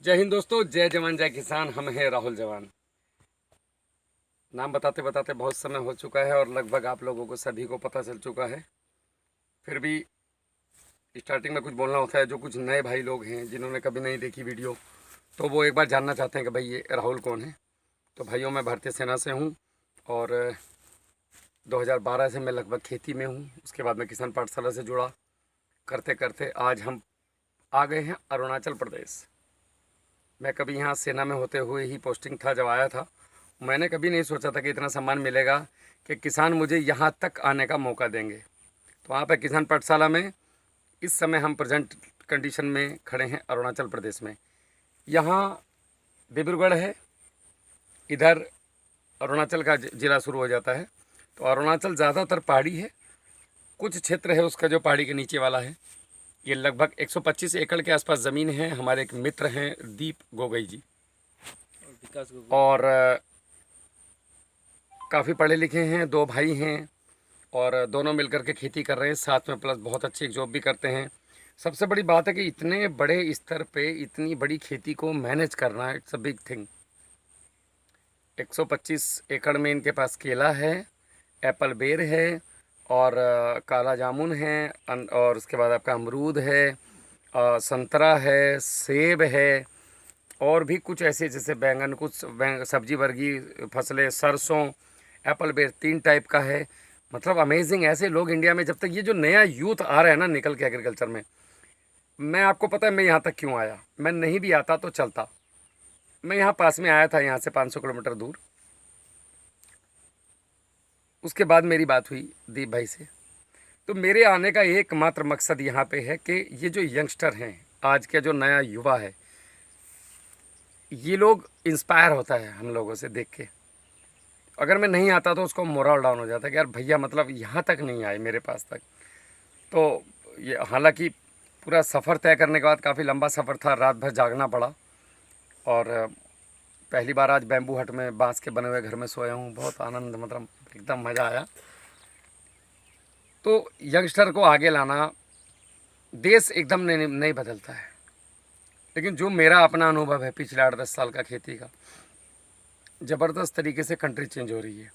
जय हिंद दोस्तों, जय जवान जय किसान। हम हैं राहुल जवान। नाम बताते बताते बहुत समय हो चुका है और लगभग आप लोगों को सभी को पता चल चुका है। फिर भी स्टार्टिंग में कुछ बोलना होता है। जो कुछ नए भाई लोग हैं जिन्होंने कभी नहीं देखी वीडियो, तो वो एक बार जानना चाहते हैं कि भाई ये राहुल कौन है। तो भाइयों, मैं भारतीय सेना से हूँ और 2012 से मैं लगभग खेती में हूँ। उसके बाद मैं किसान पाठशाला से जुड़ा। करते करते आज हम आ गए हैं अरुणाचल प्रदेश। मैं कभी यहाँ सेना में होते हुए ही पोस्टिंग था जब आया था। मैंने कभी नहीं सोचा था कि इतना सम्मान मिलेगा कि किसान मुझे यहाँ तक आने का मौका देंगे। तो वहाँ पे किसान पाठशाला में इस समय हम प्रेजेंट कंडीशन में खड़े हैं अरुणाचल प्रदेश में। यहाँ डिब्रूगढ़ है, इधर अरुणाचल का ज़िला शुरू हो जाता है। तो अरुणाचल ज़्यादातर पहाड़ी है, कुछ क्षेत्र है उसका जो पहाड़ी के नीचे वाला है। ये लगभग 125 एकड़ के आसपास ज़मीन है। हमारे एक मित्र हैं दीप गोगोई जी, और काफ़ी पढ़े लिखे हैं, दो भाई हैं और दोनों मिलकर के खेती कर रहे हैं साथ में, प्लस बहुत अच्छी एक जॉब भी करते हैं। सबसे बड़ी बात है कि इतने बड़े स्तर पे इतनी बड़ी खेती को मैनेज करना, इट्स अ बिग थिंग। 125 एकड़ में इनके पास केला है, एप्पल बेर है और काला जामुन है, और उसके बाद आपका अमरूद है, संतरा है, सेब है और भी कुछ ऐसे जैसे बैंगन, कुछ सब्जी वर्गी फसलें, सरसों, एप्पल बेर 3 टाइप का है। मतलब अमेजिंग। ऐसे लोग इंडिया में, जब तक ये जो नया यूथ आ रहा है ना निकल के एग्रीकल्चर में, मैं आपको पता है मैं यहाँ तक क्यों आया। मैं नहीं भी आता तो चलता। मैं यहाँ पास में आया था, यहाँ से 500 किलोमीटर दूर। उसके बाद मेरी बात हुई दीप भाई से। तो मेरे आने का एकमात्र मकसद यहाँ पे है कि ये जो यंगस्टर हैं, आज का जो नया युवा है, ये लोग इंस्पायर होता है हम लोगों से देख के। अगर मैं नहीं आता तो उसको मोरल डाउन हो जाता है कि यार भैया मतलब यहाँ तक नहीं आए मेरे पास तक। तो ये हालांकि पूरा सफ़र तय करने के बाद, काफ़ी लंबा सफ़र था, रात भर जागना पड़ा। और पहली बार आज बैम्बू हट में बांस के बने हुए घर में सोया हूँ। बहुत आनंद, मतलब एकदम मज़ा आया। तो यंगस्टर को आगे लाना, देश एकदम नहीं नहीं बदलता है, लेकिन जो मेरा अपना अनुभव है पिछले 8-10 साल का खेती का, ज़बरदस्त तरीके से कंट्री चेंज हो रही है।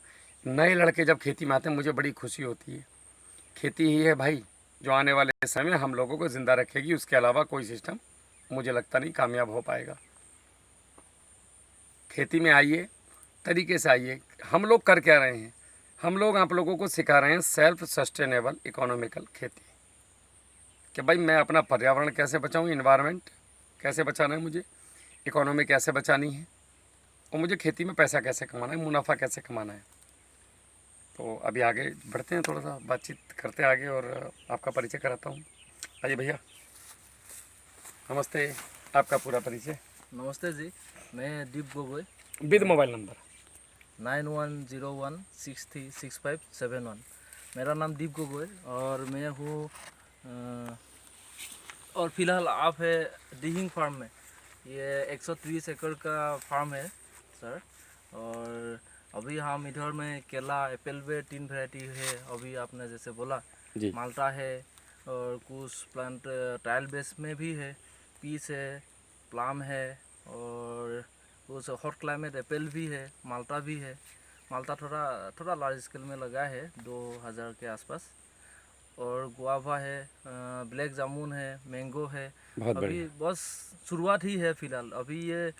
नए लड़के जब खेती में आते हैं मुझे बड़ी खुशी होती है। खेती ही है भाई जो आने वाले समय में हम लोगों को ज़िंदा रखेगी। उसके अलावा कोई सिस्टम मुझे लगता नहीं कामयाब हो पाएगा। खेती में आइए, तरीके से आइए। हम लोग कर क्या रहे हैं? हम लोग आप लोगों को सिखा रहे हैं सेल्फ सस्टेनेबल इकोनॉमिकल खेती, कि भाई मैं अपना पर्यावरण कैसे बचाऊं, इन्वायरमेंट कैसे बचाना है मुझे, इकोनॉमी कैसे बचानी है, और मुझे खेती में पैसा कैसे कमाना है, मुनाफा कैसे कमाना है। तो अभी आगे बढ़ते हैं, थोड़ा सा बातचीत करते आगे और आपका परिचय कराता हूँ। आइए भैया, नमस्ते। आपका पूरा परिचय? नमस्ते जी, मैं दीप गोगोई, विद मोबाइल नंबर? 9101636571। मेरा नाम दीप गोगोई और मैं हूँ और फिलहाल आप है डीहिंग फार्म में। ये 130 एकड़ का फार्म है सर। और अभी हम इधर में केला, एप्पल बेर 3 वैरायटी है। अभी आपने जैसे बोला जी। माल्टा है और कुछ प्लांट ट्रायल बेस में भी है, पीस है, प्लाम है और उस हॉट क्लाइमेट एप्पल भी है, माल्टा भी है। माल्टा थोड़ा थोड़ा लार्ज स्केल में लगा है 2000 के आसपास। और गुआवा है, ब्लैक जामुन है, मैंगो है। बहुत अभी बढ़िया। बस शुरुआत ही है फिलहाल। अभी ये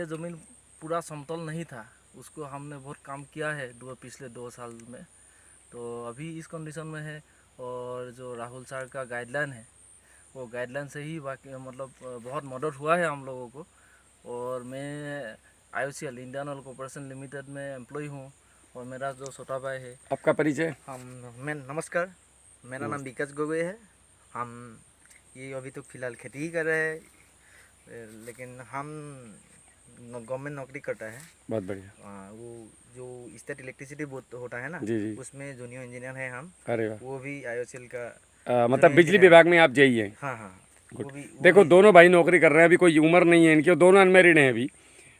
ज़मीन पूरा समतल नहीं था, उसको हमने बहुत काम किया है पिछले 2 साल में। तो अभी इस कंडीशन में है। और जो राहुल सर का गाइडलाइन है, वो गाइडलाइन से ही बाकी मतलब बहुत मदद हुआ है हम लोगों को। और मैं IOCL Indian oil corporation limited में एम्प्लॉय हूँ और मेरा जो छोटा भाई है। आपका परिचय? मैं नमस्कार, मेरा नाम नमस्ते। विकास गोगोई है। हम ये अभी तो फिलहाल खेती ही कर रहे हैं, लेकिन हम गवर्नमेंट नौकरी करता है। बहुत बढ़िया। वो जो स्टेट इलेक्ट्रिसिटी बोर्ड होता है ना, जी जी। उसमें जूनियर इंजीनियर है हम। अरे वाह। वो भी IOCL का मतलब जूनियर बिजली इंजीनियर। विभाग में आप जेई हैं? हाँ हाँ, गुड। वो देखो भी दोनों भाई नौकरी कर रहे हैं, अभी कोई उम्र नहीं है इनकी, और दोनों अनमेरिड हैं अभी,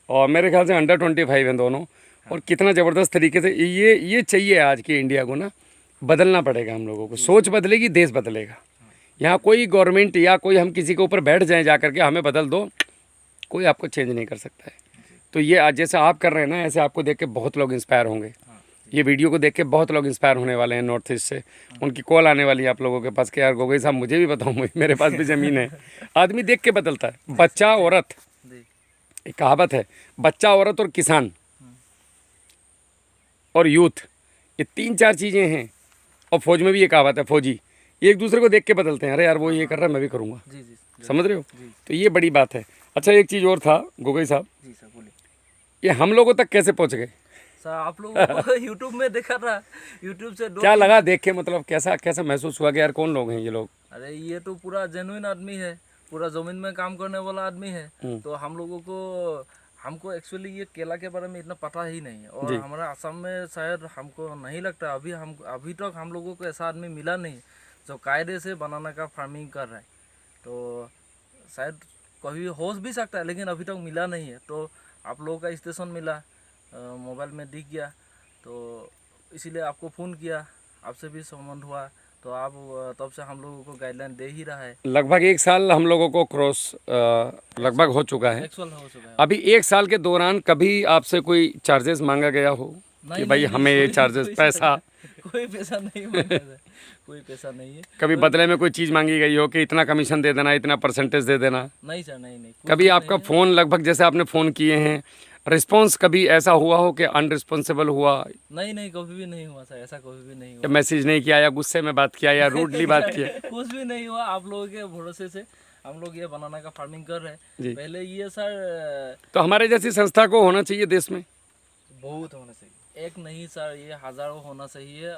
और मेरे ख्याल से अंडर 25 हैं दोनों। और कितना ज़बरदस्त तरीके से ये चाहिए आज की इंडिया को ना, बदलना पड़ेगा हम लोगों को। सोच बदलेगी, देश बदलेगा। यहाँ कोई गवर्नमेंट या कोई हम किसी के ऊपर बैठ जाएं जा करके हमें बदल दो, कोई आपको चेंज नहीं कर सकता है। तो ये आज जैसे आप कर रहे हैं ना, ऐसे आपको देख के बहुत लोग इंस्पायर होंगे। ये वीडियो को देख के बहुत लोग इंस्पायर होने वाले हैं नॉर्थ ईस्ट से। उनकी कॉल आने वाली है आप लोगों के पास कि यार गोगोई साहब मुझे भी बताओ, मेरे पास भी ज़मीन है। आदमी देख के बदलता है। बच्चा, औरत, जी एक कहावत है, बच्चा, औरत और किसान और यूथ, ये 3-4 चीज़ें हैं। और फौज में भी ये कहावत है, फौजी एक दूसरे को देख के बदलते हैं। अरे यार वो ये कर रहा है मैं भी करूँगा, जी जी समझ रहे हो? जी तो ये बड़ी बात है। अच्छा एक चीज़ और था गोगोई साहब, जी सर बोलिए। ये हम लोगों तक कैसे पहुँच गए? सर आप लोगों को यूट्यूब में देखा था, यूट्यूब से क्या लगा देख के, मतलब कैसा कैसा महसूस हुआ कि यार कौन लोग हैं ये लोग? अरे ये तो पूरा जेन्युइन आदमी है, पूरा जमीन में काम करने वाला आदमी है। तो हम लोगों को, हमको एक्चुअली ये केला के बारे में इतना पता ही नहीं है। और हमारा असम में शायद हमको नहीं लगता अभी तक हम लोगों को ऐसा आदमी मिला नहीं जो कायदे से बनाना का फार्मिंग कर रहा है। तो शायद कभी हो भी सकता है, लेकिन अभी तक मिला नहीं है। तो आप लोगों का स्टेशन मिला, मोबाइल में दिख गया, तो इसीलिए आपको फ़ोन किया, आपसे भी संबंध हुआ। तो आप तब से हम लोगों को गाइडलाइन दे ही रहा है। लगभग 1 साल हम लोगों को क्रॉस लगभग हो चुका है। एक्चुअल हो चुका है। अभी 1 साल के दौरान कभी आपसे कोई चार्जेस मांगा गया हो कि भाई हमें ये चार्जेस, पैसा? कोई पैसा नहीं मांगा है, कोई पैसा नहीं है। कभी बदले में कोई चीज़ मांगी गई हो कि इतना कमीशन दे देना, इतना परसेंटेज दे देना? नहीं सर, नहीं नहीं। कभी आपका फ़ोन, लगभग जैसे आपने फ़ोन किए हैं, रिस्पॉन्स कभी ऐसा हुआ हो कि अनरिस्पॉन्सिबल हुआ? नहीं नहीं, कभी भी नहीं हुआ सर, ऐसा कभी भी नहीं या हुआ। मैसेज नहीं किया, या गुस्से में बात किया, या रूडली बात किया? कुछ भी नहीं हुआ। आप लोगों के भरोसे से हम लोग ये बनाना का फार्मिंग कर रहे हैं। पहले ये सर, तो हमारे जैसी संस्था को होना चाहिए देश में। बहुत होना चाहिए, एक नहीं सर, ये हज़ारों होना चाहिए।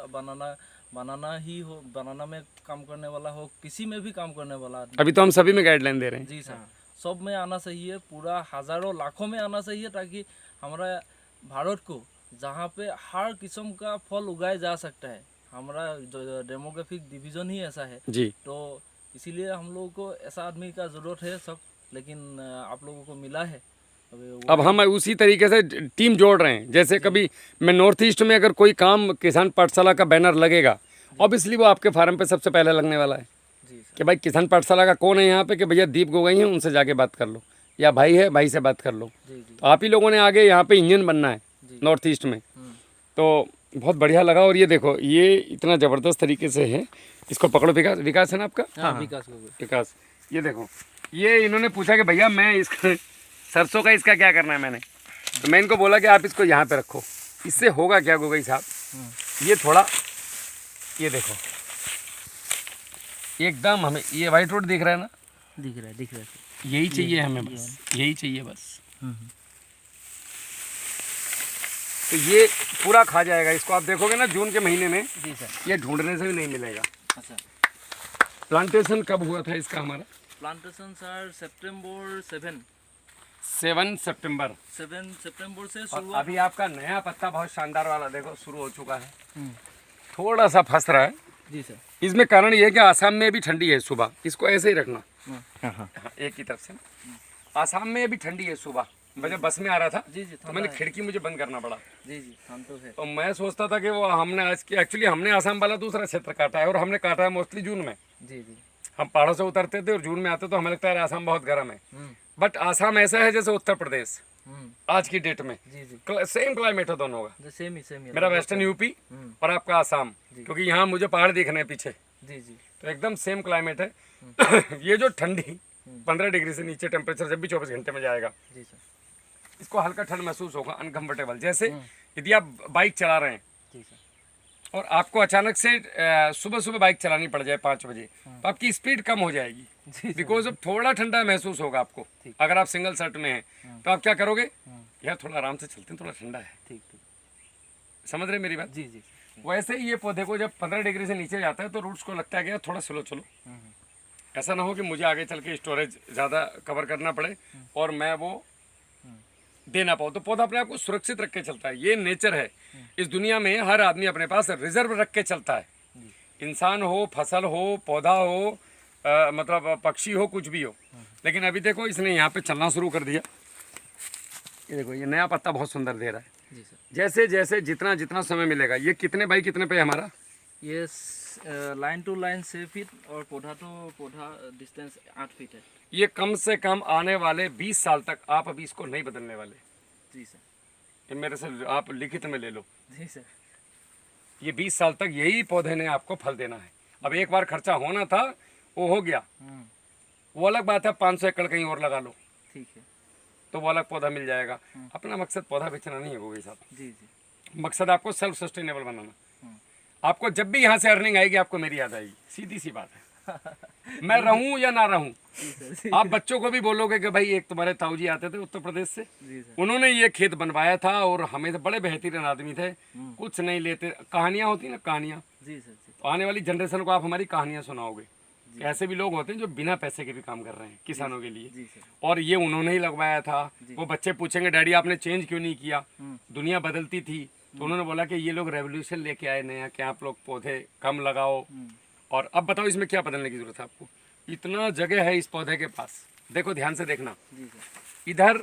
बनाना में काम करने वाला हो, किसी में भी काम करने वाला आदमी। अभी तो हम सभी में गाइडलाइन दे रहे हैं। जी सर, सब में आना चाहिए, पूरा हज़ारों लाखों में आना चाहिए, ताकि हमारा भारत को, जहाँ पे हर किस्म का फल उगाया जा सकता है, हमारा डेमोग्राफिक डिवीज़न ही ऐसा है। जी। तो इसीलिए हम लोगों को ऐसा आदमी का ज़रूरत है सब, लेकिन आप लोगों को मिला है। अब हम उसी तरीके से टीम जोड़ रहे हैं। जैसे कभी मैं नॉर्थ ईस्ट में अगर कोई काम किसान पाठशाला का बैनर लगेगा, ऑब्वियसली वो आपके फार्म पे सबसे पहले लगने वाला है जी सर। कि भाई किसान पाठशाला का कौन है यहाँ पे, कि भैया दीप गोगोई हैं, उनसे जाके बात कर लो, या भाई है, भाई से बात कर लो। जी जी तो आप ही लोगों ने आगे यहाँ पे इंजन बनना है नॉर्थ ईस्ट में। तो बहुत बढ़िया लगा। और ये देखो, ये इतना ज़बरदस्त तरीके से है। इसको पकड़ो। विकास, विकास है ना आपका? हाँ, विकास हो गया। विकास, ये देखो, ये इन्होंने पूछा कि भैया मैं इसका सरसों का इसका क्या करना है। मैंने तो मैं इनको बोला कि आप इसको यहाँ पे रखो। इससे होगा क्या गोगोई साहब, ये थोड़ा, ये देखो एकदम हमें ये वाइट रोड दिख रहा है ना, दिख रहा है, दिख रहा है। यही चाहिए हमें, बस यही चाहिए बस। तो ये पूरा खा जाएगा इसको। आप देखोगे ना जून के महीने में, जी सर। ये ढूंढने से भी नहीं मिलेगा। अच्छा, प्लांटेशन कब हुआ था इसका हमारा? प्लांटेशन सर सितंबर 7 सितंबर से और शुरुआत। अभी आपका नया पत्ता बहुत शानदार वाला देखो शुरू हो चुका है। थोड़ा सा फंस रहा है। जी सर। इसमें कारण ये है कि आसाम में भी ठंडी है सुबह, इसको ऐसे ही रखना। हाँ, एक ही तरफ से। आसाम में भी ठंडी है सुबह। मैं जब बस में आ रहा था जी जी, तो मैंने खिड़की मुझे बंद करना पड़ा। जी जी, हम तो है। तो मैं सोचता था कि वो हमने आज की, एक्चुअली हमने आसाम वाला दूसरा क्षेत्र काटा है, और हमने काटा है मोस्टली जून में। जी जी। हम पहाड़ों से उतरते थे और जून में आते तो हमें लगता है आसाम बहुत गर्म है। बट आसाम ऐसा है जैसे उत्तर प्रदेश आज की डेट में। जी जी, सेम क्लाइमेट है दोनों का। सेम ही मेरा वेस्टर्न यूपी और आपका आसाम, क्योंकि यहाँ मुझे पहाड़ दिखने हैं पीछे, जी जी। तो एकदम सेम क्लाइमेट है। ये जो ठंडी 15 डिग्री से नीचे टेम्परेचर जब भी 24 घंटे में जाएगा, जी सर। इसको हल्का ठंड महसूस होगा, अनकंफर्टेबल। जैसे यदि आप बाइक चला रहे हैं जी सर। और आपको अचानक से सुबह सुबह बाइक चलानी पड़ जाए 5 बजे, तो आपकी स्पीड कम हो जाएगी, बिकॉज अब थोड़ा ठंडा महसूस होगा आपको। अगर आप सिंगल शर्ट में हैं तो आप क्या करोगे, यार थोड़ा आराम से चलते हैं, थोड़ा ठंडा है। ठीक ठीक, समझ रहे मेरी बात? जी जी। वैसे ही ये पौधे को जब 15 डिग्री से नीचे जाता है तो रूट्स को लगता है कि यार थोड़ा स्लो चलो। ऐसा ना हो कि मुझे आगे चल के स्टोरेज ज़्यादा कवर करना पड़े और मैं वो दे ना पाऊँ। तो पौधा अपने आप को सुरक्षित रख के चलता है। ये नेचर है। इस दुनिया में हर आदमी अपने पास रिजर्व रख के चलता है। इंसान हो, फसल हो, पौधा हो, मतलब पक्षी हो, कुछ भी हो। लेकिन अभी देखो इसने यहाँ पे चलना शुरू कर दिया। ये देखो, ये नया पत्ता बहुत सुंदर दे रहा है। जी सर। जैसे जैसे जितना जितना समय मिलेगा, ये कितने बाई कितने पे है हमारा? ये लाइन टू लाइन 6 फीट और पौधा तो पौधा डिस्टेंस 8 फीट है। ये कम से कम आने वाले 20 साल तक आप अभी इसको नहीं बदलने वाले। जी सर। ये मेरे से आप लिखित में ले लो, जी सर। ये 20 साल तक यही पौधे ने आपको फल देना है। अब एक बार खर्चा होना था, वो हो गया, वो अलग बात है। 500 एकड़ कहीं और लगा लो ठीक है। तो वो अलग पौधा मिल जाएगा। अपना मकसद पौधा बेचना नहीं है गोगी साहब, जी जी। मकसद आपको सेल्फ सस्टेनेबल बनाना। आपको जब भी यहाँ से अर्निंग आएगी आपको मेरी याद आएगी, सीधी सी बात है। मैं रहूं या ना रहूं, आप बच्चों को भी बोलोगे कि भाई एक तुम्हारे ताऊ जी आते थे उत्तर प्रदेश से, जी सर। उन्होंने ये खेत बनवाया था और हमें तो बड़े बेहतरीन आदमी थे, कुछ नहीं लेते। कहानियां होती ना, कहानियां, जी सर। जी तो आने वाली जनरेशन को आप हमारी कहानियां सुनाओगे। ऐसे भी लोग होते हैं जो बिना पैसे के भी काम कर रहे हैं किसानों के लिए, जी सर। और ये उन्होंने ही लगवाया था। वो बच्चे पूछेंगे डैडी आपने चेंज क्यों नहीं किया, दुनिया बदलती थी, तो उन्होंने बोला कि ये लोग रेवोल्यूशन लेके आए नया, कि आप लोग पौधे कम लगाओ। और अब बताओ इसमें क्या बदलने की जरूरत है आपको? इतना जगह है इस पौधे के पास, देखो ध्यान से देखना, जी सर। इधर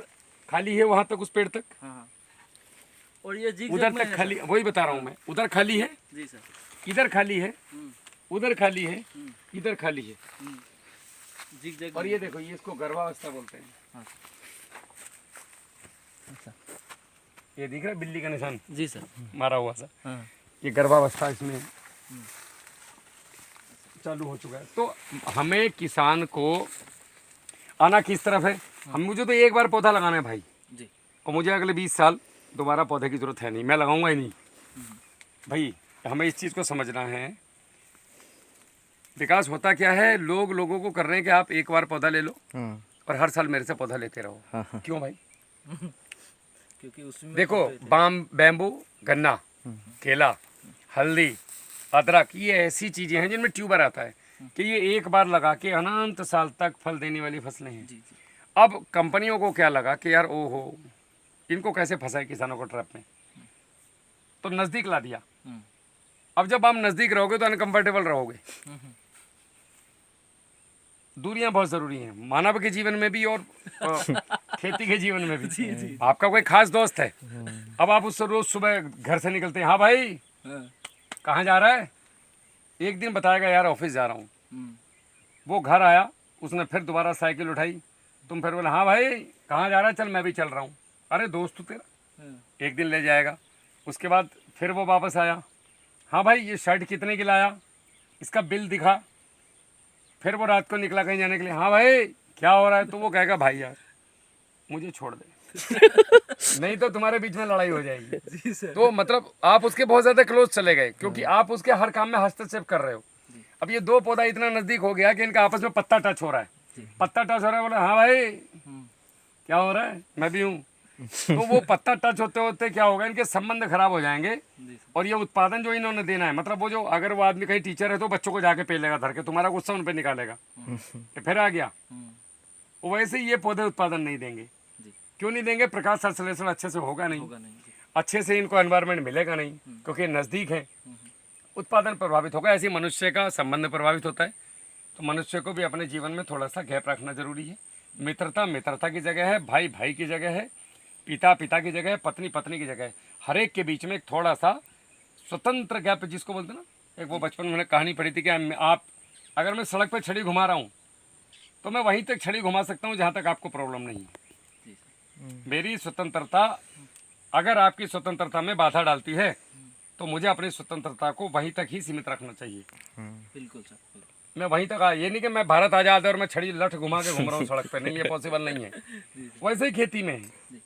खाली है वहां तक, उस पेड़ तक, हाँ हाँ। और ये जी उधर तक खाली, वही बता रहा हूँ मैं, उधर खाली है, जी सर। इधर खाली है, उधर खाली है, इधर खाली है, जिग और ये देखो ये इसको गर्भावस्था बोलते हैं। हाँ। अच्छा। ये दिख रहा है बिल्ली का निशान जी सर। मारा हुआ सा, हाँ। ये गर्भावस्था इसमें चालू हो चुका है। तो हमें किसान को आना किस तरफ है, हम मुझे तो एक बार पौधा लगाना है भाई, जी। और मुझे अगले 20 साल दोबारा पौधे की जरूरत है नहीं, मैं लगाऊंगा ही नहीं भाई। हमें इस चीज़ को समझना है। विकास होता क्या है, लोग लोगों को कर रहे हैं कि आप एक बार पौधा ले लो और हर साल मेरे से पौधा लेते रहो। क्यों भाई? क्योंकि उसमें देखो बैम्बू, गन्ना, केला, हल्दी, अदरक, ये ऐसी चीज़ें हैं जिनमें ट्यूबर आता है कि ये एक बार लगा के अनंत साल तक फल देने वाली फसलें हैं। जी जी। अब कंपनियों को क्या लगा कि यार ओहो इनको कैसे फंसाए किसानों को ट्रैप में, तो नज़दीक ला दिया। अब जब आप नज़दीक रहोगे तो अनकंफर्टेबल रहोगे। दूरियां बहुत ज़रूरी हैं, मानव के जीवन में भी और खेती के जीवन में भी। जी जी। आपका कोई खास दोस्त है, अब आप उससे रोज़ सुबह घर से निकलते हैं, हाँ भाई कहाँ जा रहा है, एक दिन बताएगा यार ऑफिस जा रहा हूँ, वो घर आया, उसने फिर दोबारा साइकिल उठाई, तुम फिर बोले हाँ भाई कहाँ जा रहा है, चल मैं भी चल रहा हूँ। अरे दोस्त तेरा एक दिन ले जाएगा, उसके बाद फिर वो वापस आया, हाँ भाई ये शर्ट कितने की लाया, इसका बिल दिखा, फिर वो रात को निकला कहीं जाने के लिए, हाँ भाई क्या हो रहा है, तो वो कहेगा भाई यार मुझे छोड़ दे नहीं तो तुम्हारे बीच में लड़ाई हो जाएगी। जी सर। तो मतलब आप उसके बहुत ज़्यादा क्लोज चले गए, क्योंकि आप उसके हर काम में हस्तक्षेप कर रहे हो। अब ये दो पौधा इतना नज़दीक हो गया कि इनका आपस में पत्ता टच हो रहा है, पत्ता टच हो रहा है, बोला हाँ भाई क्या हो रहा है, मैं भी हूँ। तो वो पत्ता टच होते होते क्या होगा, इनके संबंध खराब हो जाएंगे, और ये उत्पादन जो इन्होंने देना है, मतलब वो जो अगर वो आदमी कहीं टीचर है तो बच्चों को जाके पेलेगा धर के, तुम्हारा गुस्सा उन पर निकालेगा कि फिर आ गया, वैसे ही ये पौधे उत्पादन नहीं देंगे। क्यों नहीं देंगे? प्रकाश संश्लेषण अच्छे से होगा नहीं, अच्छे से इनको एनवायरनमेंट मिलेगा नहीं, क्योंकि नज़दीक है, उत्पादन प्रभावित होगा। ऐसे मनुष्य का संबंध प्रभावित होता है। तो मनुष्य को भी अपने जीवन में थोड़ा सा गैप रखना जरूरी है। मित्रता मित्रता की जगह है, भाई भाई की जगह है, पिता पिता की जगह है, पत्नी पत्नी की जगह है। हर एक के बीच में थोड़ा सा स्वतंत्र गैप जिसको बोलते हैं ना, एक वो बचपन में मैंने कहानी पढ़ी थी कि आप अगर मैं सड़क पर छड़ी घुमा रहा हूँ तो मैं वहीं तक छड़ी घुमा सकता हूँ जहाँ तक आपको प्रॉब्लम नहीं है। मेरी स्वतंत्रता अगर आपकी स्वतंत्रता में बाधा डालती है तो मुझे अपनी स्वतंत्रता को वहीं तक ही सीमित रखना चाहिए। बिल्कुल सर। मैं वहीं तक ये नहीं कि मैं भारत आज़ाद और मैं छड़ी लठ घुमा के घूम रहा हूँ सड़क पे, नहीं, ये पॉसिबल नहीं है। वैसे ही खेती में है,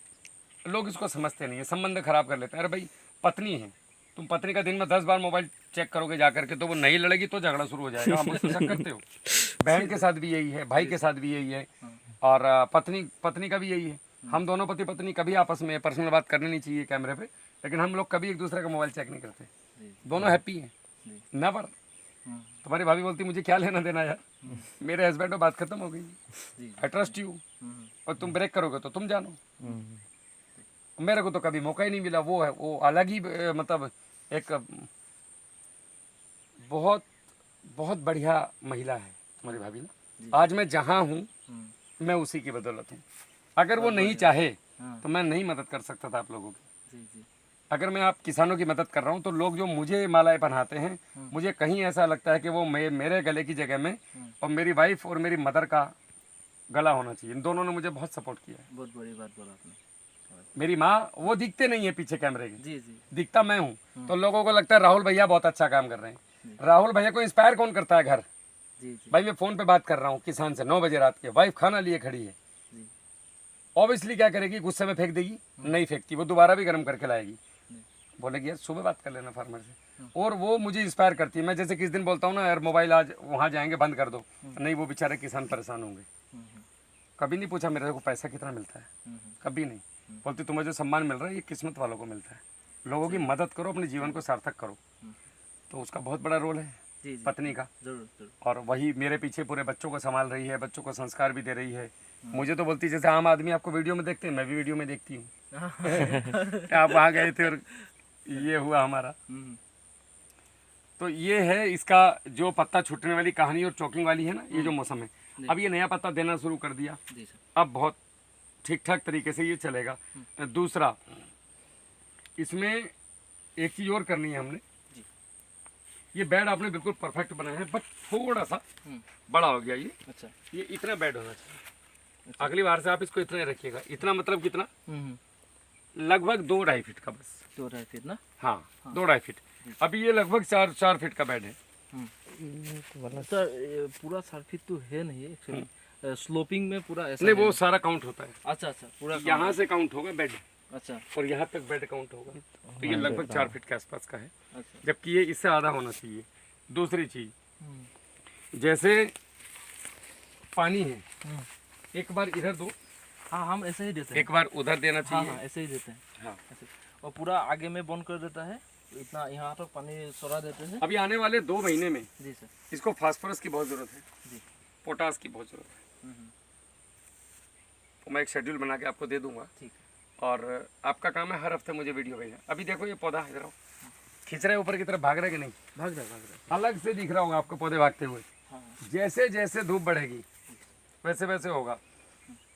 लोग इसको समझते नहीं है, संबंध खराब कर लेते हैं। अरे भाई पत्नी है, तुम पत्नी का दिन में 10 बार मोबाइल चेक करोगे जा करके, तो वो नहीं लड़ेगी तो झगड़ा शुरू हो जाएगा, आप उसको शक करते हो। बहन के साथ भी यही है, भाई के साथ भी यही है, और पत्नी का भी यही है। हम दोनों पति पत्नी कभी आपस में पर्सनल बात करनी नहीं चाहिए कैमरे पे, लेकिन हम लोग कभी एक दूसरे का मोबाइल चेक नहीं करते, दोनों हैप्पी हैं, नेवर। तुम्हारी भाभी बोलती मुझे क्या लेना देना यार, मेरे हस्बैंड बात खत्म हो गई, आई ट्रस्ट यू, और तुम ब्रेक करोगे तो तुम जानो। मेरे को तो कभी मौका ही नहीं मिला। वो है वो अलग ही मतलब एक बहुत बहुत बढ़िया महिला है तुम्हारी भाभी ना। आज मैं जहाँ हूँ मैं उसी की बदौलत हूँ। अगर वो नहीं चाहे तो मैं नहीं मदद कर सकता था आप लोगों की। अगर मैं आप किसानों की मदद कर रहा हूँ तो लोग जो मुझे मालाएं पहनाते हैं, मुझे कहीं ऐसा लगता है कि वो मेरे गले की जगह में और मेरी वाइफ और मेरी मदर का गला होना चाहिए। इन दोनों ने मुझे बहुत सपोर्ट किया है। बहुत बड़ी बात बोला आपने। मेरी माँ, वो दिखते नहीं है पीछे कैमरे के, जी जी। दिखता मैं हूँ। तो लोगों को लगता है राहुल भैया बहुत अच्छा काम कर रहे हैं। राहुल भैया को इंस्पायर कौन करता है? घर। जी जी। भाई मैं फ़ोन पे बात कर रहा हूँ किसान से 9 बजे रात के, वाइफ खाना लिए खड़ी है। जी। ऑब्वियसली क्या करेगी? गुस्से में फेंक देगी? नहीं फेंकती, वो दोबारा भी गर्म करके लाएगी। बोलेगी यार सुबह बात कर लेना फार्मर से। और वो मुझे इंस्पायर करती है। मैं जैसे किस दिन बोलता हूँ ना यार मोबाइल आज वहाँ जाएंगे बंद कर दो, नहीं वो बेचारे किसान परेशान होंगे। कभी नहीं पूछा मेरे को पैसा कितना मिलता है, कभी नहीं। बोलती तुम्हें जो सम्मान मिल रहा है ये किस्मत वालों को मिलता है। लोगों की मदद करो, अपने जीवन को सार्थक करो। तो उसका बहुत बड़ा रोल है जी जी। पत्नी का। जरूर जरूर। और वही मेरे पीछे पूरे बच्चों को संभाल रही है, बच्चों को संस्कार भी दे रही है। मुझे तो बोलती जैसे आम आदमी आपको वीडियो में देखते हैं, मैं भी वीडियो में देखती हूँ। आप वहाँ गए थे और ये हुआ हमारा। तो ये है इसका जो पत्ता छूटने वाली कहानी और चौकिंग वाली है ना, ये जो मौसम है। अब ये नया पत्ता देना शुरू कर दिया, जी सर। अब बहुत ठीक ठाक तरीके से ये चलेगा। दूसरा, इसमें एक चीज़ और करनी है हमने। जी। ये बेड आपने बिल्कुल परफेक्ट बनाया है, बट थोड़ा सा बड़ा हो गया ये। अच्छा। ये इतना बेड होना चाहिए। अगली बार से आप इसको इतना ही रखिएगा। इतना मतलब कितना? लगभग 2-2.5 फीट का बस। 2-2.5 फीट ना? हाँ 2-2.5 फीट। अभी ये लगभग 4 फीट का बेड है। सर ये पूरा 4 फीट तो है नहीं एक्चुअली, स्लोपिंग में पूरा ऐसा नहीं है। वो सारा काउंट होता है। अच्छा अच्छा, पूरा यहाँ से काउंट होगा बेड अच्छा और यहाँ तक बेड काउंट होगा। तो ये लगभग 4 फीट के आसपास का है, अच्छा। जबकि ये इससे आधा होना चाहिए। दूसरी चीज, जैसे पानी है, एक बार इधर दो, हाँ हम ऐसे ही देते हैं। एक बार उधर देना हाँ चाहिए। हाँ ऐसे ही देते हैं। हाँ। ऐसे। और पूरा आगे में बंद कर देता है, इतना यहाँ तक पानी सरा देते हैं। अभी आने वाले 2 महीने में जी सर। इसको फास्फोरस की बहुत जरूरत है, जी। पोटास की बहुत जरूरत है। तो मैं एक शेड्यूल बना के आपको दे दूंगा। ठीक है। और आपका काम है हर हफ्ते मुझे वीडियो भेजना। अभी देखो ये पौधा इधर आओ, खींच रहे ऊपर की तरफ, भाग रहे कि नहीं? भाग रहा। अलग से दिख रहा होगा आपको पौधे भागते हुए। हाँ जैसे जैसे धूप बढ़ेगी वैसे वैसे होगा।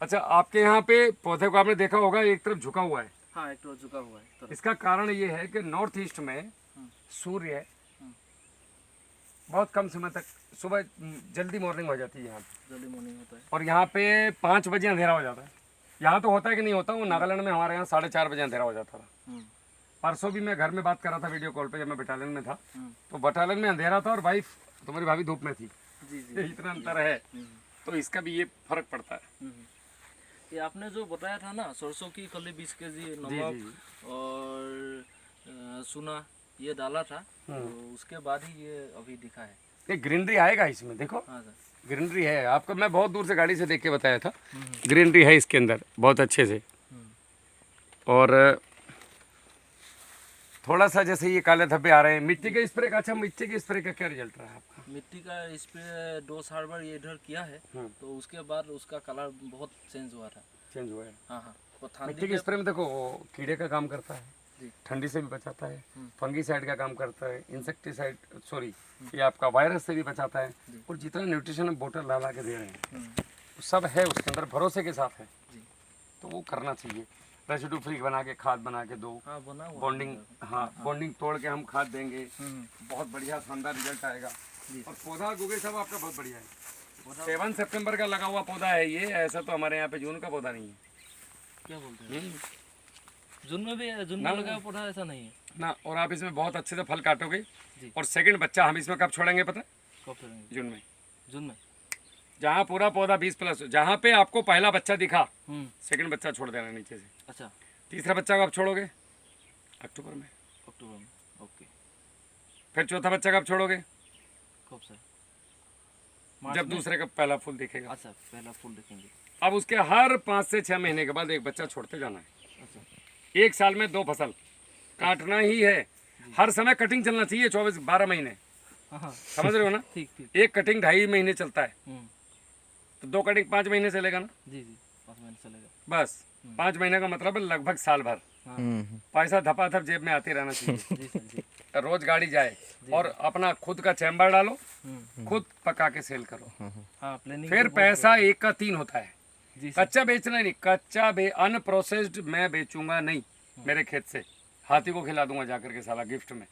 अच्छा, आपके यहाँ पे पौधे को आपने देखा होगा एक तरफ झुका हुआ है। हाँ, एक तो झुका हुआ है तरफ। इसका कारण ये है कि नॉर्थ ईस्ट में सूर्य बहुत कम समय तक, सुबह जल्दी मॉर्निंग हो जाती है यहाँ पे, जल्दी मॉर्निंग होता है। और यहाँ पे 5 बजे अंधेरा हो जाता है। यहाँ तो होता है कि नहीं होता? वो नागालैंड में हमारे यहाँ 4:30 बजे अंधेरा हो जाता था। परसों भी मैं घर में बात कर रहा था वीडियो कॉल पे, जब मैं बटालियन में था। तो बटालियन में अंधेरा था और वाइफ तुम्हारी भाभी धूप में थी। जी जी। इतना अंतर है। तो इसका भी ये फर्क पड़ता है। ये आपने जो बताया था ना, सरसों की कली 20 केजी जी, नमक और चूना ये डाला था, तो उसके बाद ही ये अभी दिखा है। ये ग्रीनरी आएगा इसमें, देखो हाँ सर। ग्रीनरी है। आपको मैं बहुत दूर से गाड़ी से देख के बताया था, ग्रीनरी है इसके अंदर बहुत अच्छे से। और थोड़ा सा जैसे ये काले धब्बे आ रहे हैं, मिट्टी के स्प्रे का। अच्छा, मिट्टी के स्प्रे का क्या रिजल्ट रहा है आपका? मिट्टी का स्प्रे 2 बार ये इधर किया है, तो उसके बाद उसका कलर बहुत चेंज हुआ था। चेंज हुआ है। हाँ हाँ। वो मिट्टी के स्प्रे में देखो वो कीड़े का काम करता है, जी। ठंडी से भी बचाता है, फंगीसाइड का काम करता है, इंसेक्टिसाइड सॉरी ये आपका वायरस से भी बचाता है। और जितना न्यूट्रिशन हम बोतल ला के दे रहे हैं वो सब है उसके अंदर, भरोसे के साथ है। तो वो करना चाहिए। रेसिड्यू फ्री बना के खाद बना के दो। हाँ बना हुआ बॉन्डिंग, हाँ बॉन्डिंग तोड़ के हम खाद देंगे, बहुत बढ़िया शानदार रिजल्ट आएगा। और पौधा गोगे सब आपका बहुत बढ़िया है। 7 सितंबर का लगा हुआ पौधा है ये, ऐसा तो हमारे यहाँ पे जून का पौधा नहीं है। क्या बोलते हैं? जून में भी जून में लगा पौधा ऐसा नहीं है ना। और आप इसमें बहुत अच्छे से फल काटोगे। जी। और सेकंड बच्चा हम इसमें कब छोड़ेंगे पता है? कब करेंगे? जून में। जून में जहाँ पूरा पौधा 20+ जहाँ पे आपको पहला बच्चा दिखा, सेकंड बच्चा छोड़ देना नीचे से। अच्छा। तीसरा बच्चा कब छोड़ोगे? अक्टूबर में। अक्टूबर में, ओके। फिर चौथा बच्चा कब छोड़ोगे? कब सर? जब दूसरे का पहला फूल दिखेगा। अच्छा, पहला फूल देखेंगे। अब उसके हर 5 से 6 महीने के बाद एक बच्चा छोड़ते जाना है। अच्छा। 1 साल में 2 फसल काटना ही है। हर समय कटिंग चलना चाहिए 24-12 महीने। हाँ समझ रहे हो ना? ठीक ठीक। एक कटिंग 2.5 महीने चलता है, तो 2 कटिंग 5 महीने चलेगा ना? जी जी, 5 महीने चलेगा बस 5 महीने का मतलब है लगभग साल भर। पैसा धपाधप जेब में आते रहना चाहिए। जी सर जी। रोज गाड़ी जाए और अपना खुद का चैम्बर डालो, खुद पका के सेल करो। हाँ, प्लानिंग फिर पैसा 1 का 3 होता है। जी सर। कच्चा बेचना नहीं, कच्चा अनप्रोसेस्ड मैं बेचूंगा नहीं मेरे खेत से। हाथी को खिला दूंगा जाकर के साला गिफ्ट में।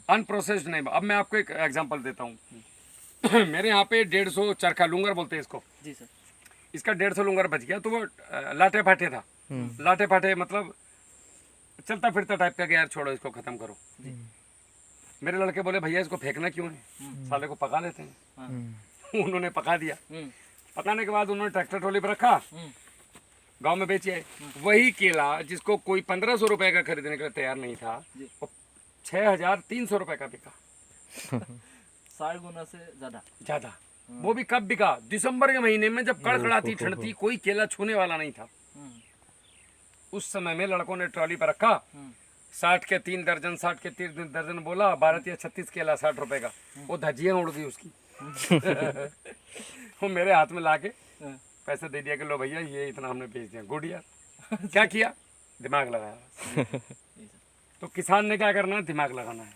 अनप्रोसेस्ड नहीं। अब मैं आपको एक एग्जांपल देता हूँ। मेरे यहाँ पे 150 चरखा लूंगर बोलते हैं इसको। जी सर। इसका 150 लूंगर बच गया, तो वो लाटे फाटे था। लाटे फाटे मतलब चलता फिरता टाइप का, यार छोड़ो इसको खत्म करो। मेरे लड़के बोले भैया इसको फेंकना क्यों है, साले को पका लेते हैं। उन्होंने पका दिया। पकाने के बाद उन्होंने ट्रैक्टर ट्रॉली पर रखा, गांव में बेच आए। वही केला जिसको कोई 1500 रुपए का खरीदने के लिए तैयार नहीं था, वो 6300 रुपए का बिका। 60 गुना से ज्यादा। वो भी कब बिका? दिसंबर के महीने में, जब कड़कड़ाती ठंड थी, कोई केला छूने वाला नहीं था। उस समय में लड़कों ने ट्रॉली पर रखा, 60 के 3 दर्जन, 60 के 3 दर्जन बोला, 12 या 36 केला 60 रुपए का। वो धज्जियां उड़ गई उसकी। वो मेरे हाथ में लाके पैसे दे दिया कि लो भैया ये इतना हमने बेच दिया। गुड यार। क्या किया? दिमाग लगाया। तो किसान ने क्या करना है? दिमाग लगाना है।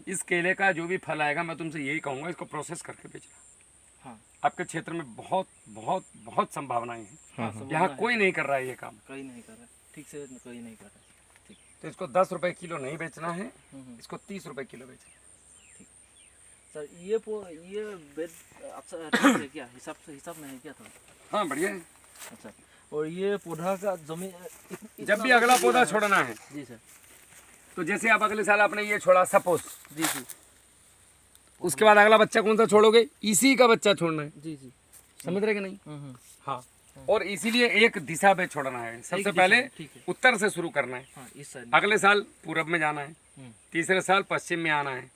इस केले का जो भी फल आएगा, मैं तुमसे यही कहूँगा, इसको प्रोसेस करके बेचना। आपके क्षेत्र में बहुत बहुत बहुत संभावनाएं हैं। यहाँ कोई नहीं कर रहा है ये काम। कोई नहीं कर रहा ठीक से, कोई नहीं कर रहा। ठीक। तो इसको 10 रुपए किलो नहीं बेचना है, इसको 30 रुपए किलो बेचना है। सर ये बेड अच्छा है क्या? हिसाब में है क्या थोड़ा? हाँ बढ़िया है। अच्छा। और ये पौधा का जमीन जब भी अगला पौधा छोड़ना है, जी सर, तो जैसे आप अगले साल आपने ये छोड़ा सपोज, जी जी, उसके बाद अगला बच्चा कौन सा छोड़ोगे? इसी का बच्चा छोड़ना है। जी जी, समझ रहे कि नहीं? हाँ। और इसीलिए एक दिशा पे छोड़ना है। सबसे पहले उत्तर से शुरू करना है। हाँ, इस साइड। अगले साल पूरब में जाना है, तीसरे साल पश्चिम में आना है।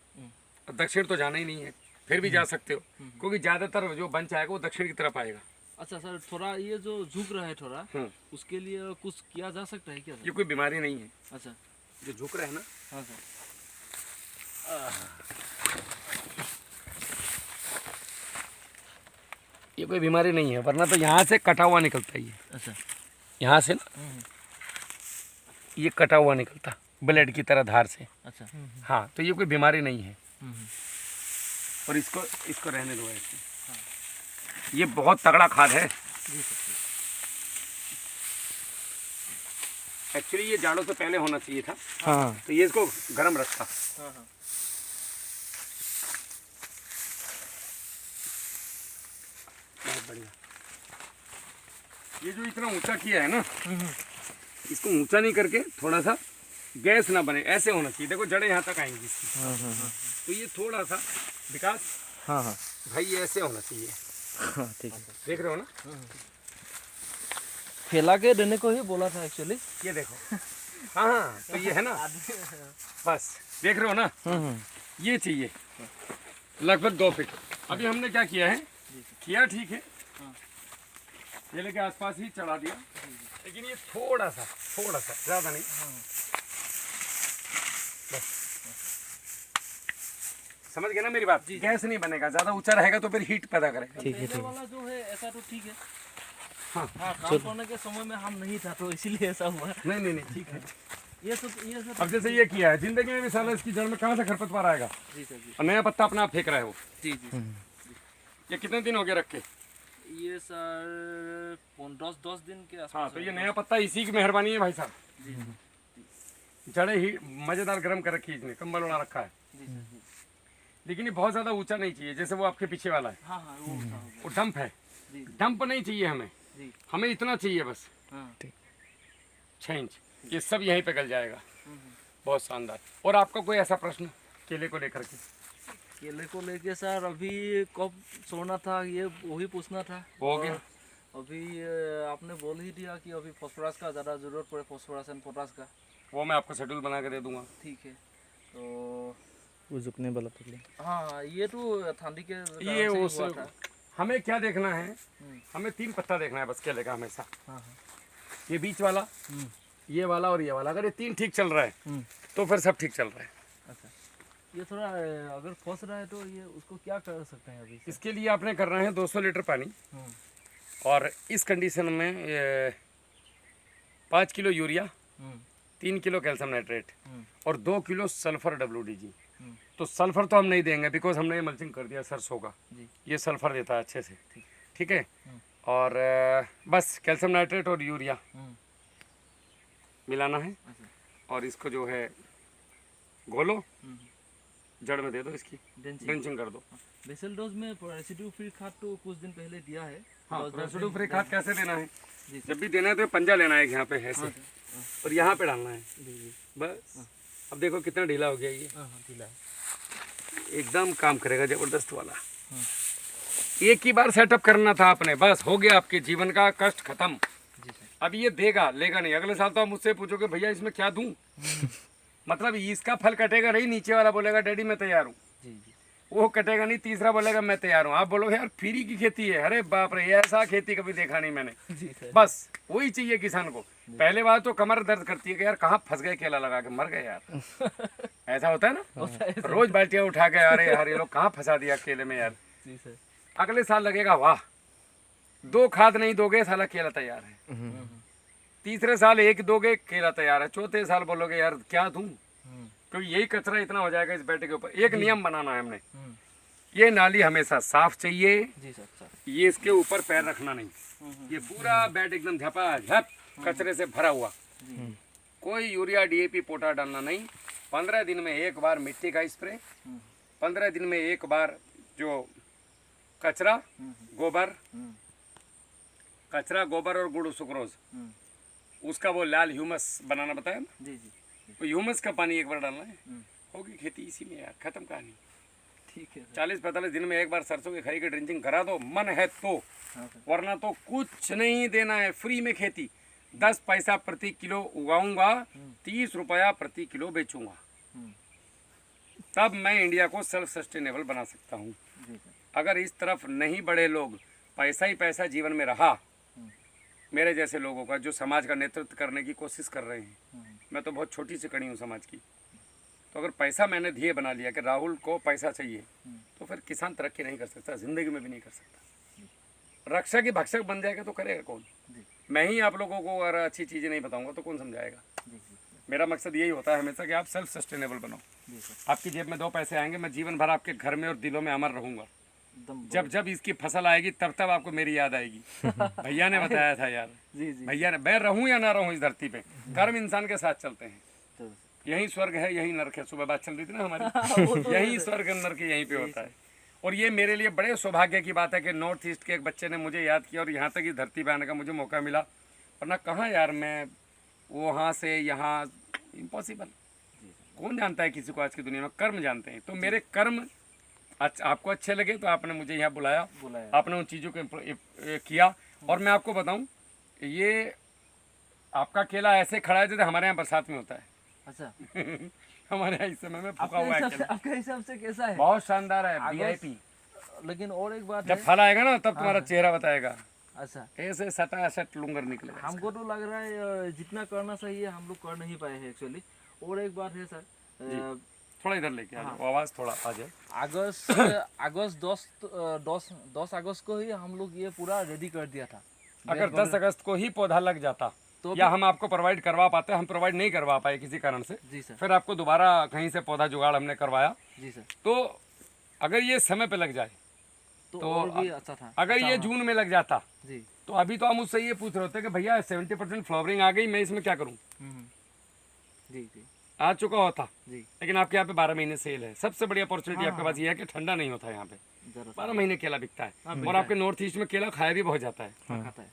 दक्षिण तो जाना ही नहीं है, फिर भी जा सकते हो, क्योंकि ज्यादातर जो बंच आएगा वो दक्षिण की तरफ आएगा। अच्छा सर, थोड़ा ये जो झुक रहा है थोड़ा, उसके लिए कुछ किया जा सकता है क्या सर? ये कोई बीमारी नहीं है। अच्छा, जो झुक रहे हैं ना। हाँ सर। ये कोई बीमारी नहीं है, वरना तो यहाँ से कटा हुआ निकलता है ये। अच्छा, यहाँ से ना ये कटा हुआ निकलता ब्लेड की तरह धार से। अच्छा। हाँ, तो ये कोई बीमारी नहीं है। और इसको रहने दो ऐसे। ये बहुत तगड़ा खाद है। एक्चुअली ये जाड़ों से पहले होना चाहिए था। हाँ। तो ये इसको गर्म रखता। हाँ। बहुत बढ़िया। ये जो इतना ऊंचा किया है ना, इसको ऊंचा नहीं करके थोड़ा सा गैस ना बने ऐसे होना चाहिए। देखो जड़ें यहाँ तक आएंगी इसकी। तो ये थोड़ा सा विकास, हाँ हाँ भाई ये ऐसे होना चाहिए। हाँ, ठीक है। देख रहे हो ना? फैला के देने को ही बोला था एक्चुअली। ये देखो। हाँ, तो ये है ना, बस देख रहे हो ना? ये चाहिए लगभग 2 फीट। अभी हमने क्या किया है, किया ठीक है, केले के आसपास ही चढ़ा दिया, लेकिन ये थोड़ा सा ज्यादा नहीं। बस। समझ गए ना मेरी बात? गैस नहीं बनेगा, ज्यादा ऊंचा रहेगा तो फिर हीट पैदा करेगा। ठीक है, पहले वाला जो है ऐसा तो ठीक है। हाँ, काम करने के समय में हम नहीं था तो इसीलिए ऐसा हुआ। नहीं ठीक है। ये सब अब जैसे ये किया है, जिंदगी में भी साला इसकी जड़ में कहाँ से खरपतवार आएगा? जी सर, जी और नया पत्ता अपना आप फेंक रहे हो। जी जी। ये कितने दिन हो गए रख के? ये सर 10 दिन के आसपास। हाँ, तो ये नया पत्ता इसी की मेहरबानी है भाई साहब। जी जड़ें ही मजेदार गर्म कर रखी है इसने, कंबल उड़ा रखा है। जी। लेकिन ये बहुत ज्यादा ऊंचा नहीं चाहिए, जैसे वो आपके पीछे वाला है। हाँ वो ऊँचा हो वो डंप है। जी। डंप नहीं चाहिए हमें, जी। हमें इतना चाहिए बस, हाँ। 6 इंच। ये सब यहीं पे गल जाएगा। बहुत शानदार। और आपका कोई ऐसा प्रश्न केले को लेकर के? केले को लेके सर अभी कब सोना था ये वही पूछना था। हो गया। अभी आपने बोल ही दिया कि अभी फास्फोरस का ज़्यादा ज़रूरत पड़े, फास्फोरस एंड पोटास का। वो मैं आपको शेड्यूल बना के दे दूंगा। ठीक है। तो वो झुकने वाला प्रॉब्लम। हाँ, ये तो ठंडी के ये कारण उस से ही हुआ था। हमें क्या देखना है, हमें 3 पत्ता देखना है बस केले का हमेशा। हाँ। ये बीच वाला, ये वाला और ये वाला, अगर ये 3 ठीक चल रहा है तो फिर सब ठीक चल रहा है। अच्छा, ये थोड़ा अगर फंस रहा है तो ये उसको क्या कर सकते हैं अभी? इसके लिए आपने करना है 200 लीटर पानी, और इस कंडीशन में 5 kilo urea, 3 kilo calcium nitrate और 2 किलो सल्फर WDG। तो सल्फर तो हम नहीं देंगे, बिकॉज हमने ये मल्चिंग कर दिया सरसों का। ये सल्फर देता है अच्छे से। ठीक है। और बस कैल्शियम नाइट्रेट और यूरिया मिलाना है अच्छा। और इसको जो है घोलो, जड़ में दे दो, इसकी ड्रेंचिंग कर दो। बेसल डोज में रेसिड्यू फ्री खाद तो कुछ दिन पहले दिया है। हाँ, दस रेसिड्यू दिन फ्री खाद कैसे देना है? जी जब भी देना है तो पंजा लेना है यहाँ पे ऐसे और यहाँ पे डालना है जी जी। बस। अब देखो कितना ढीला हो गया ये, हाँ ढीला है। एकदम काम करेगा जबरदस्त वाला। एक ही बार सेटअप करना था आपने, बस हो गया, आपके जीवन का कष्ट खत्म। जी सर। अब ये देगा लेगा नहीं, अगले साल तो आप मुझसे पूछोगे भैया इसमें क्या दूं। मतलब इसका फल कटेगा नहीं, नीचे वाला बोलेगा डैडी मैं तैयार हूँ, जी जी। वो कटेगा नहीं, तीसरा बोलेगा मैं तैयार हूँ। आप बोलोगे यार फ्री की खेती है, अरे बाप रे ऐसा खेती कभी देखा नहीं मैंने। जी सर। बस वही चाहिए किसान को। पहले बात तो कमर दर्द करती है कि यार कहाँ फंस गए, केला लगा के मर गए यार। ऐसा होता है ना, रोज बाल्टियां उठा के अरे यार ये लोग कहाँ फंसा दिया केले में यार। जी सर। अगले साल लगेगा वाह, 2 खाद नहीं दोगे साला केला तैयार है। तीसरे साल 1 दोगे केला तैयार है। चौथे साल बोलोगे यार क्या दूं, क्योंकि यही कचरा इतना हो जाएगा इस बेटे के ऊपर। एक नियम बनाना है हमने, ये नाली हमेशा साफ चाहिए। जी सर सर। ये इसके ऊपर पैर रखना नहीं, ये पूरा बेड एकदम झपाझप कचरे से भरा हुआ। कोई यूरिया डीएपी पोटा डालना नहीं। 15 दिन में एक बार मिट्टी का स्प्रे, 15 दिन में एक बार जो कचरा गोबर, कचरा गोबर और गुड़ सुक्रोज, उसका वो लाल ह्यूमस बनाना बताया ना, जी जी। वो ह्यूमस का पानी एक बार डालना है, होगी खेती इसी में यार, खत्म कहानी। ठीक है सर। 40-45 दिन में एक बार सरसों की खरी की ड्रिंचिंग करा दो, मन है तो, हाँ सर। वरना तो कुछ नहीं देना है, फ्री में खेती। 10 पैसा प्रति किलो उगाऊंगा, 30 रुपया प्रति किलो बेचूंगा, तब मैं इंडिया को सेल्फ सस्टेनेबल बना सकता हूँ। जी सर। अगर इस तरफ नहीं बढ़े लोग, पैसा ही पैसा जीवन में रहा, मेरे जैसे लोगों का जो समाज का नेतृत्व करने की कोशिश कर रहे हैं, मैं तो बहुत छोटी सी कड़ी हूँ समाज की, तो अगर पैसा मैंने ध्येय बना लिया कि राहुल को पैसा चाहिए, तो फिर किसान तरक्की नहीं कर सकता, जिंदगी में भी नहीं कर सकता। रक्षक ही भक्षक बन जाएगा तो करेगा कौन? मैं ही आप लोगों को अगर अच्छी चीज़ें नहीं बताऊंगा तो कौन समझाएगा? मेरा मकसद यही होता है हमेशा कि आप सेल्फ सस्टेनेबल बनो। आपकी जेब में 2 पैसे आएंगे, मैं जीवन भर आपके घर में और दिलों में अमर रहूंगा। जब जब इसकी फसल आएगी तब तब आपको मेरी याद आएगी। भैया ने बताया था यार, जी जी। भैया ने, मैं रहूं या ना रहूं इस धरती पे, कर्म इंसान के साथ चलते हैं। तो यही स्वर्ग है, यही नरक है। सुबह बात चल रही थी ना हमारी, यही स्वर्ग नरक यहीं पे होता है। और ये मेरे लिए बड़े सौभाग्य की बात है कि नॉर्थ ईस्ट के एक बच्चे ने मुझे याद किया और यहाँ तक इस धरती पे आने का मुझे मौका मिला, वरना कहाँ यार मैं वहाँ से यहाँ, इम्पॉसिबल। कौन जानता है किसी को आज की दुनिया में, कर्म जानते हैं। तो मेरे कर्म आपको अच्छे लगे तो आपने मुझे यहाँ बुलाया, आपने उन चीज़ों को किया। और मैं आपको बताऊँ, ये आपका केला ऐसे खड़ा है जैसे हमारे यहाँ बरसात में होता है। अच्छा। हमारे यहाँ इस समय में फूका हुआ है केला। आपके हिसाब से कैसा है? बहुत शानदार है, वीआईपी। लेकिन और एक बात जब है, फल आएगा ना तब तुम्हारा चेहरा बताएगा, अच्छा ऐसे सटासट लुंगर निकलेगा। हमको तो लग रहा है जितना करना चाहिए हम लोग कर नहीं पाए हैं एक्चुअली। और एक बात है सर, थोड़ा इधर लेके आ जाओ, आवाज़ थोड़ा आ जाए। अगस्त 10 अगस्त को ही हम लोग ये पूरा रेडी कर दिया था। अगर 10 अगस्त को ही पौधा लग जाता तो या हम आपको प्रोवाइड करवा पाते, हम प्रोवाइड नहीं करवा पाए किसी कारण से, जी सर। फिर आपको दोबारा कहीं से पौधा जुगाड़ हमने करवाया। जी सर। तो अगर ये समय पे लग जाए तो और भी अच्छा था। अगर ये जून में लग जाता जी। तो अभी तो आप मुझसे ये पूछ रहे होते कि भैया 70% फ्लावरिंग आ गई, मैं इसमें क्या करूं? जी जी। आ चुका होता, जी। लेकिन आपके यहाँ पे 12 महीने सेल है। सबसे बड़ी अपॉर्चुनिटी आपके पास ये है कि ठंडा नहीं होता यहाँ पे, 12 महीने केला बिकता है। और आपके नॉर्थ ईस्ट में केला खाया भी बहुत जाता है, खाता है।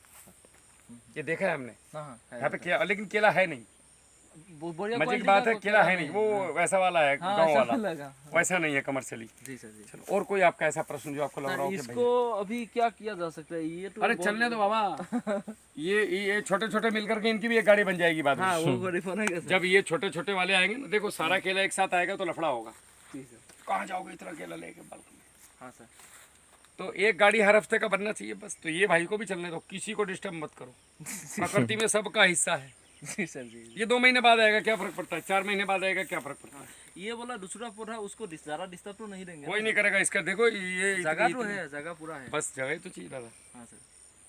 ये देखा है हमने। हाँ, यहाँ पे केला, लेकिन केला है नहीं। बढ़िया मजे की बात है, केला है नहीं, वो वैसा वाला है गाँव वाला, वैसा नहीं है कमर्शियली। जी सर जी। चलो, और कोई आपका ऐसा प्रश्न जो आपको लग रहा हो कि इसको अभी क्या किया जा सकता है? ये तो अरे चलने दो बाबा, ये छोटे छोटे मिलकर के इनकी भी एक गाड़ी बन जाएगी बाद में। हाँ, वो बड़ी फोन है जब ये छोटे छोटे वाले आएंगे ना, देखो सारा केला एक साथ आएगा तो लफड़ा होगा। जी सर। कहाँ जाओगे इतना केला लेके बालकनी में? हाँ सर। तो एक गाड़ी हर हफ्ते का बनना चाहिए बस। तो ये भाई को भी चलने दो, किसी को डिस्टर्ब मत करो, प्रकृति में सबका हिस्सा है। जी सर जी। ये 2 महीने बाद आएगा, क्या फर्क पड़ता है? 4 महीने बाद आएगा, क्या फर्क पड़ता है? ये बोला दूसरा पौधा, उसको ज़्यादा डिस्टर्ब तो नहीं देंगे? कोई नहीं करेगा इसका। देखो ये जगह तो है, जगह पूरा है। बस जगह ही तो चाहिए दादा, हाँ सर।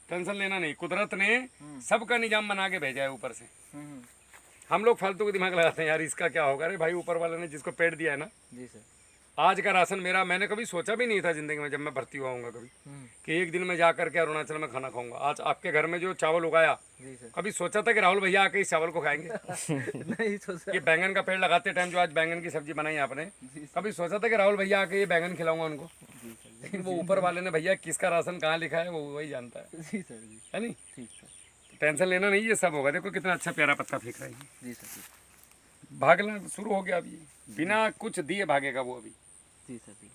टेंशन लेना नहीं। कुदरत ने सबका निजाम बना के भेजा है ऊपर से। हम्म। हम लोग फालतू को दिमाग लगाते हैं यार इसका क्या होगा। अरे भाई ऊपर वाले ने जिसको पेड़ दिया है ना, जी सर। आज का राशन मेरा, मैंने कभी सोचा भी नहीं था ज़िंदगी में जब मैं भर्ती हुआ हूँगा कभी कि एक दिन में जा करके अरुणाचल में खाना खाऊंगा। आज आपके घर में जो चावल उगाया, जी सर। कभी सोचा था कि राहुल भैया आके इस चावल को खाएंगे? नहीं सोचा। ये बैंगन का पेड़ लगाते टाइम जो आज बैंगन की सब्जी बनाई आपने, कभी सोचा था कि राहुल भैया आके ये बैंगन खिलाऊंगा उनको? लेकिन वो ऊपर वाले ने, भैया किसका राशन कहाँ लिखा है वो वही जानता है। जी सर जी। है नहीं? ठीक सर। तो टेंशन लेना नहीं, ये सब होगा। देखो कितना अच्छा प्यारा पत्ता फेंक रहा है। जी सर जी। भागना शुरू हो गया अभी, बिना कुछ दिए भागेगा वो अभी। जी सर जी।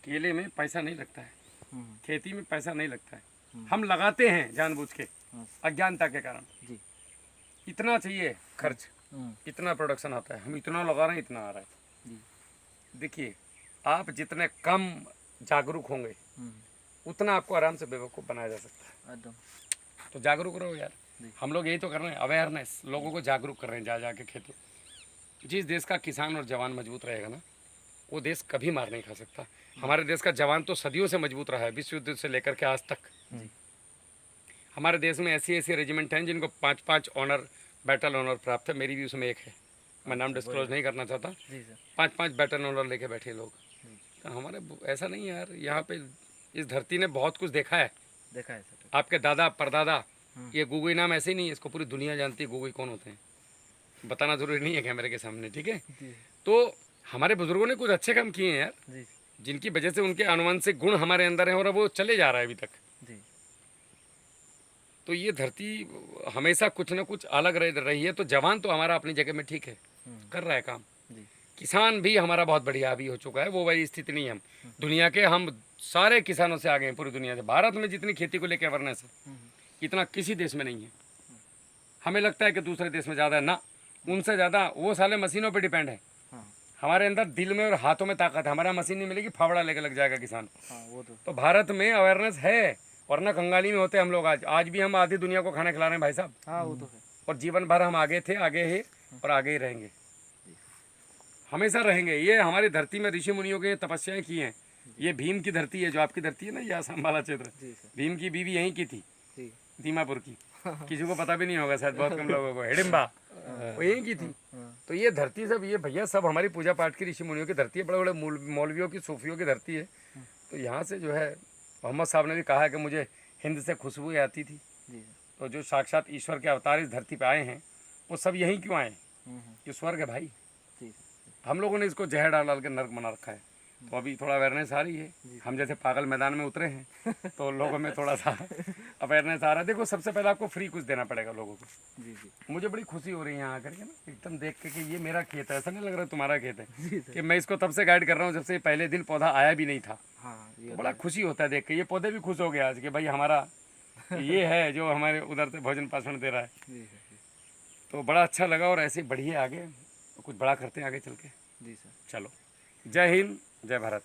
केले में पैसा नहीं लगता है, हम्म, खेती में पैसा नहीं लगता है, हम लगाते हैं जानबूझ के हाँ, अज्ञानता के कारण। जी। इतना चाहिए खर्च, हम्म, इतना प्रोडक्शन आता है, हम इतना लगा रहे हैं, इतना आ रहा है। जी। देखिए, आप जितने कम जागरूक होंगे हम्म, उतना आपको आराम से बेवकूफ़ बनाया जा सकता है। एकदम। तो जागरूक रहो यार। जी। हम लोग यही तो कर रहे हैं, अवेयरनेस, लोगों को जागरूक कर रहे हैं जा जा के खेतों। जिस देश का किसान और जवान मजबूत रहेगा ना, वो देश कभी मार नहीं खा सकता। हमारे देश का जवान तो सदियों से मजबूत रहा है, विश्व युद्ध से लेकर के आज तक। जी। हमारे देश में ऐसी ऐसी रेजिमेंट हैं जिनको 5-5 ऑनर, बैटल ऑनर प्राप्त है। मेरी भी उसमें एक है, मैं नाम डिस्क्लोज नहीं करना चाहता। जी सर। 5-5 बैटल ऑनर लेके बैठे लोग। तो हमारे ऐसा नहीं है यार, यहाँ पे इस धरती ने बहुत कुछ देखा है। देखा है सर। आपके दादा परदादा, ये गुगुई नाम ऐसे ही नहीं है, इसको पूरी दुनिया जानती है गुगुई कौन होते हैं। बताना जरूरी नहीं है कैमरे के सामने, ठीक है? जी। तो हमारे बुजुर्गों ने कुछ अच्छे काम किए हैं यार, जी। जिनकी वजह से उनके आनुवंशिक गुण हमारे अंदर है और अब वो चले जा रहा है अभी तक। जी। तो ये धरती हमेशा कुछ ना कुछ अलग रही है। तो जवान तो हमारा अपनी जगह में ठीक है, कर रहा है काम। जी। किसान भी हमारा बहुत बढ़िया अभी हो चुका है, वो वही स्थिति नहीं है। हम दुनिया के, हम सारे किसानों से आगे हैं पूरी दुनिया से। भारत में जितनी खेती को लेकर अवेयरनेस है, इतना किसी देश में नहीं है। हमें लगता है कि दूसरे देश में ज़्यादा है, ना, उनसे ज़्यादा वो साले मशीनों पर डिपेंड है। हाँ। हमारे अंदर दिल में और हाथों में ताकत है। हमारा मशीन नहीं मिलेगी, फावड़ा लेके लग जाएगा किसान। हाँ वो तो भारत में अवेयरनेस है, वरना कंगाली में होते हम लोग। आज भी हम आधी दुनिया को खाना खिला रहे हैं भाई साहब, हाँ वो तो है। और जीवन भर हम आगे थे, आगे हैं और आगे ही रहेंगे, हमेशा रहेंगे। ये हमारी धरती में ऋषि मुनियों के तपस्याएं की हैं। ये भीम की धरती है, जो आपकी धरती है ना, ये आसाम वाला क्षेत्र। जी सर। भीम की बीवी यहीं की थी, जी। दीमापुर की। किसी को पता भी नहीं होगा शायद, बहुत कम लोगों को। हिडिम्बा वो यहीं की थी। तो ये धरती सब, ये भैया सब हमारी पूजा पाठ की, ऋषि मुनियों की धरती है, बड़े बड़े मौलवियों की, सूफियों की धरती है। तो यहाँ से जो है, मोहम्मद साहब ने भी कहा है कि मुझे हिंद से खुशबू आती थी। जी। तो जो साक्षात ईश्वर के अवतार इस धरती पे आए हैं, वो सब यहीं क्यों आए? ये स्वर्ग है भाई। जी। हम लोगों ने इसको जहर डाल डाल के नर्क बना रखा है। तो अभी थोड़ा अवेयरनेस आ रही है, हम जैसे पागल मैदान में उतरे हैं, तो लोगों में थोड़ा सा अवेयरनेस आ रहा है। देखो, सबसे पहले आपको फ्री कुछ देना पड़ेगा लोगों को। जी। जी। मुझे बड़ी खुशी हो रही है यहाँ आकर के ना, एकदम देख के कि ये मेरा खेत है, ऐसा नहीं लग रहा तुम्हारा खेत है। जी सर। कि मैं इसको तब से गाइड कर रहा हूँ जब से पहले दिन पौधा आया भी नहीं था। हाँ तो ये बड़ा खुशी होता है देख के। ये पौधे भी खुश हो गए आज कि भाई हमारा ये है जो हमारे उधर से भोजन पाषण दे रहा है। जी सर। जी। तो बड़ा अच्छा लगा, और ऐसे बढ़िए आगे कुछ बड़ा करते हैं आगे चल के। जी सर। चलो, जय हिंद, जय भारत।